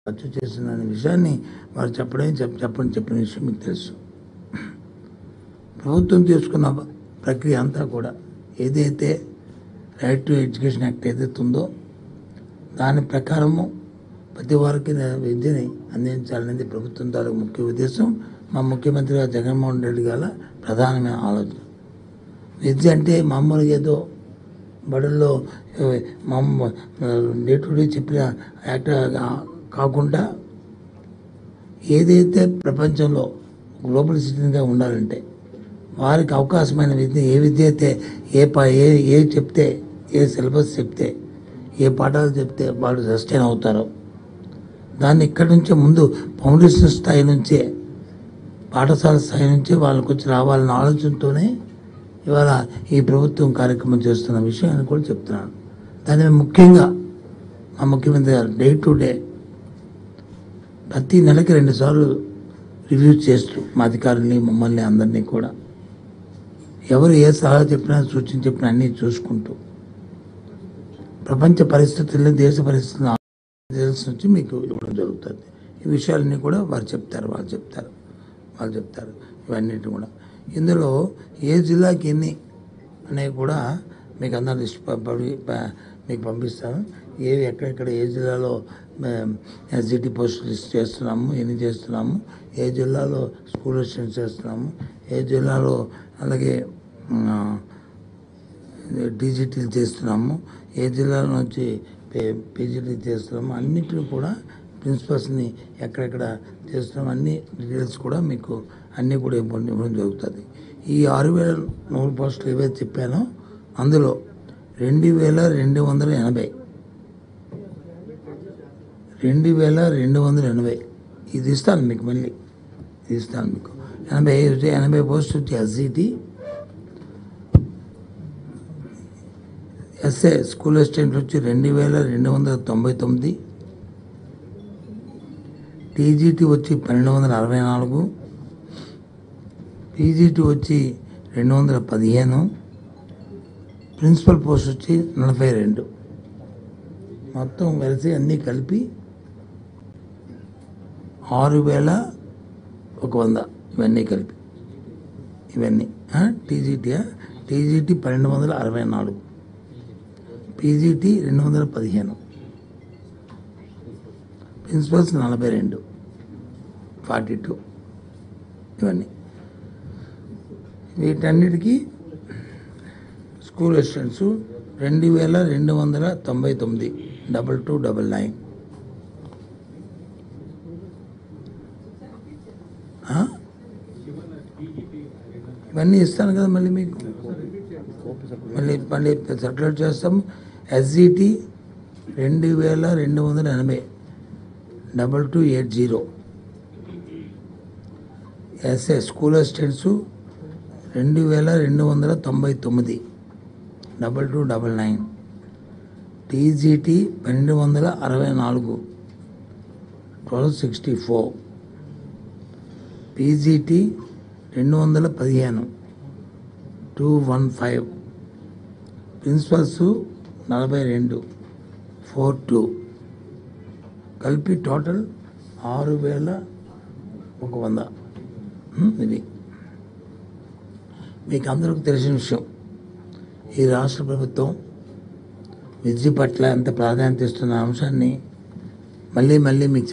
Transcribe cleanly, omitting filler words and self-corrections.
ఖర్చు చేస్తున్న విషయాన్ని వారు చెప్పిన విషయం మీకు తెలుసు. ప్రభుత్వం తీసుకున్న ప్రక్రియ అంతా కూడా ఏదైతే రైట్ టు ఎడ్యుకేషన్ యాక్ట్ ఏదైతే ఉందో దాని ప్రకారము ప్రతి వారికి విద్యని అందించాలనేది ప్రభుత్వం తాలూకు ముఖ్య ఉద్దేశం. మా ముఖ్యమంత్రి గారు జగన్మోహన్ రెడ్డి గారి ప్రధానమైన ఆలోచన. విద్య అంటే మామూలుగా ఏదో బడుల్లో డే టు డే చెప్పిన యాక్ట్ కాకుండా ఏదైతే ప్రపంచంలో గ్లోబల్ సిటిజన్గా ఉండాలంటే వారికి అవకాశమైన విద్య ఏ విద్య అయితే ఏ చెప్తే ఏ సిలబస్ చెప్తే ఏ పాఠాలు చెప్తే వాళ్ళు సస్టైన్ అవుతారో దాన్ని ఇక్కడి నుంచే ముందు ఫౌండేషన్ స్థాయి నుంచే పాఠశాల స్థాయి నుంచే వాళ్ళకి వచ్చి రావాలన్న ఆలోచనతోనే ఇవాళ ఈ ప్రభుత్వం కార్యక్రమం చేస్తున్న విషయాన్ని కూడా చెప్తున్నాను. దాని ముఖ్యంగా మా ముఖ్యమంత్రి గారు డే టు డే ప్రతి నెలకి 2 సార్లు రివ్యూ చేస్తూ మా అధికారుల్ని మమ్మల్ని అందరినీ కూడా ఎవరు ఏ సలహా చెప్పినా సూచన చెప్పినా అన్నీ చూసుకుంటూ ప్రపంచ పరిస్థితుల్లో దేశ పరిస్థితులను నుంచి మీకు ఇవ్వడం జరుగుతుంది. ఈ విషయాలన్నీ కూడా వాళ్ళు చెప్తారు ఇవన్నిటి కూడా. ఇందులో ఏ జిల్లాకి ఎన్ని అనేవి కూడా మీకు అందరూ లిస్ట్ మీకు పంపిస్తాను. ఎక్కడెక్కడ ఏ జిల్లాలో ఎస్జిటి పోస్టులు లిస్ట్ చేస్తున్నాము, ఎన్ని చేస్తున్నాము, ఏ జిల్లాలో స్కూల్ అసిస్టెంట్స్ చేస్తున్నాము, ఏ జిల్లాలో అలాగే టీజీటీలు చేస్తున్నాము, ఏ జిల్లాలో నుంచి పీజీటీ చేస్తున్నాము, అన్నింటినీ కూడా ప్రిన్సిపల్స్ని ఎక్కడెక్కడ చేస్తున్నాము అన్ని డీటెయిల్స్ కూడా మీకు అన్నీ కూడా ఇవ్వడం జరుగుతుంది. ఈ 6,100 పోస్టులు ఏవైతే చెప్పానో అందులో 2,280 ఇది ఇస్తాను మీకు. మళ్ళీ ఇది ఇస్తాను మీకు. 80 పోస్టులు వచ్చి ఎస్జిటి, ఎస్ఏ స్కూల్ అసిస్టెంట్ వచ్చి 2,299, టీజీటీ వచ్చి 1,264, పీజీటీ వచ్చి 215, ప్రిన్సిపల్ పోస్ట్ వచ్చి 42. మొత్తం కలిసి అన్నీ కలిపి 6,100 ఇవన్నీ కలిపి ఇవన్నీ టీజీటీ 1,264, పీజీటీ 215, ప్రిన్సిపల్స్ 42 42 ఇవన్నీ. వీటన్నిటికీ స్కూల్ అసిస్టెంట్స్ 2,299 2299. ఇవన్నీ ఇస్తాను కదా మళ్ళీ మీకు మళ్ళీ సర్క్యులేట్ చేస్తాము. SGT 2,280 2280, SA school assistants 2,299 2299, TGT 1,264 1264, PGT 215 215, principals 42 42 కలిపి టోటల్ 6,100. ఇది మీకు అందరికీ తెలిసిన విషయం. ఈ రాష్ట్ర ప్రభుత్వం విద్య పట్ల ఎంత ప్రాధాన్యత ఇస్తున్న అంశాన్ని మళ్ళీ మీకు